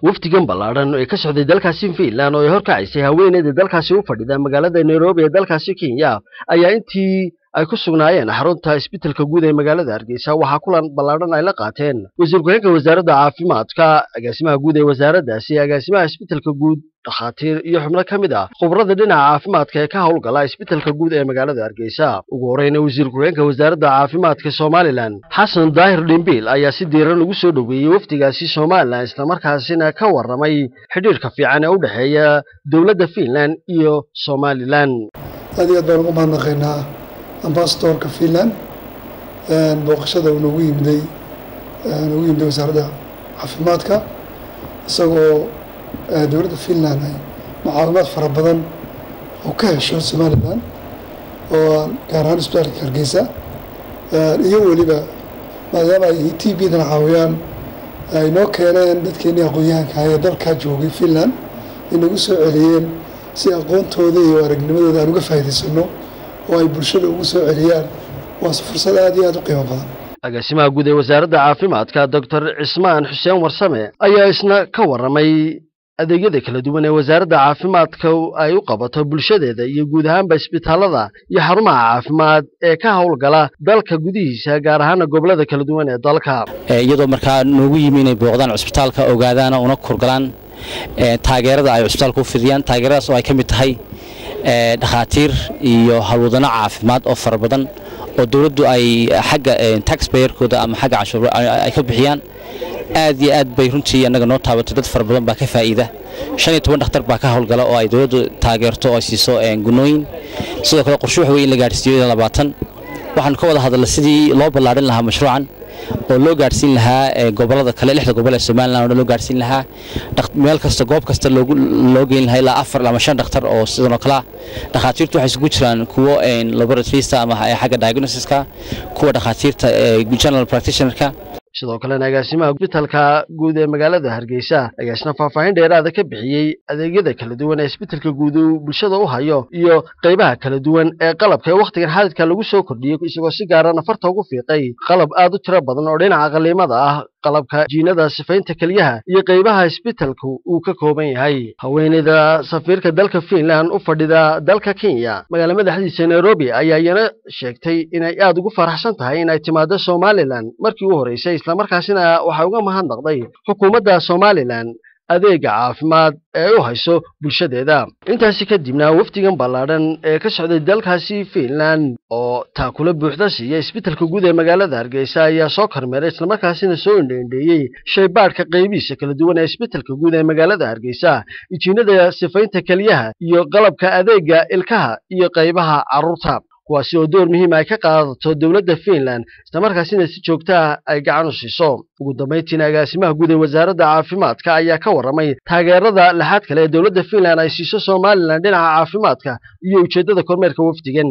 wafdigan ballaaran ee ka socday dalkaasi Finland oo ay horkacisay haweeneyda dalkaasi u fadhida magaalada Nairobi ee dalkaasi Kenya ayaa intii ay ku sugnaayeen xarunta isbitaalka guud ee magaalada Hargeysa waxa kulan ballaaran ay la qaateen wasiirka wasaaradda caafimaadka agaasimaha guud ee wasaaraddaasi agaasimaha isbitaalka guud dhakhaatiir iyo xubno ka mid ah khibrada dhinaca caafimaadka ee ka howlgala isbitaalka guud ee magaalada Hargeysa ugu horreeyna wasiirka wasaaradda caafimaadka Somaliland Xasan Daahir Dhimbil ayaa si diiran ugu soo dhaweeyay wafdigaasi Somaliland isla markaasina ka warramay xiriirka fiican ee u dhaxeeya dawladda Finland iyo Somaliland adiga doon ugu mahadnaqaynaa ambassadorka Finland booqashada uu ugu yimday wasaaradda caafimaadka isagoo dawladda Finland ay macluumaad fara badan oo ka hesho Somaliland oo gaar ahaan isbitaalka Hargeysa iyo waliba maadaama ay TB-dan caawiyaan ay noo keeneen dadkeenii aqoonyahanka ah ee dalka joogay Finland inagu soo celiyeen si aqoontooda iyo aragnimadooda aan uga faa'iidaysano oo ay bulshada ugu soo celiyaan waa fursad aad iyo aad u qiimo badan agaasimaha guud ee wasaaradda caafimaadka Dr. Cismaan Xuseen Warsame ayaa isna ka warramay adeegyada kala duwan ee wasaaradda caafimaadka ay u qabato bulshadeeda iyo guud ahaanba isbitaalada iyo xarumaha caafimaad ee ka howlgala dalka gudihiisa gaar ahaan gobolada kala duwan ee dalka iyadoo markaa noogu yimi inay booqdaan isbitaalka ogaadaan una kurgalaan taageerada ay isbitaalku u fidiyaan taageeradaas oo ay ka mid tahay dhakhaatiir iyo hawlwadano caafimaad oo fara badan oo dawladdu ay xagga taxpayer-kooda ama xagga cashuur ay ka bixiyaan aad iyo aad bay runtii anaga noo taabatay dad fara badan baa ka faa'iida 15 dhakhtar baa ka howlgala oo ay dawladdu taageerto oo siiso gunooyin sidoo kale qorshe waxa weeye in la gaarsiiyo 20 waxaan ka wada hadalnay sidii loo ballaarin lahaa mashruucan oo loo gaarsiin lahaa gobolada kale 6 gobol ee Somaliland oo loo gaarsiin lahaa meel kasta goob kasta loo geyn lahaa ilaa 4 ama 5 dhakhtar oo sidoo kale dhakhaatiirtu waxay isugu jiraan kuwa laboratoryista ama xagga diagnostiska kuwa dhakhaatiirta general practitioner-ka sidoo kale agaasimaha isbitaalka guud ee magaalada Hargeysa ayaa isna faahfaahin dheeraad ah ka bixiyay adeegyada kala duwan ee isbitaalka guud uu bulshada u hayo iyo qaybaha kala duwan ee qalabka waqtigan xaaladka lagu soo kordhiyay isagoo si gaar ah farta ugu fiiqay qalab aad u tiro badan oo dhinaca qaliimada ah qalabka jiinada sifaynta kaliyaha iyo qaybaha isbitaalku uu ka kooban yahay haweeneyda safiirka dalka Finland u fadhida dalka Kenya magaalada madaxdiisa Nairobi ayaa iyana sheegtay inay aad ugu faraxsan tahay inay timaado Somaliland markii uu horeysay isla markaasina waxa uga mahadnaqday xukuumadda Somaliland adeega caafimaad ee u hayso bulshadeeda intaasi kadibna wafdigan ballaaran ee ka socday dalkaasi Finland oo taakula buuxda siiyay isbitaalka guud ee magaalada Hargeysa ayaa soo kormeeray isla markaasina soo indheeyay shaybaadhka qaybihiisa kala duwan ee isbitaalka guud ee magaalada Hargeysa jiinada sifaynta kaliyaha iyo qalabka adeega ilkaha iyo qaybaha carruurta kuwaasi oo door muhiim ah ka qaadato dawladda Finland isla markaasina si joogto ah ay gacan u siiso ugu dambeyntii agaasimaha guud ee wasaaradda caafimaadka ayaa ka warramay taageerada laxaad kale ee dawladda Finland ay siiso Somaliland dhinaca caafimaadka iyo ujeedada kormeerka wafdigan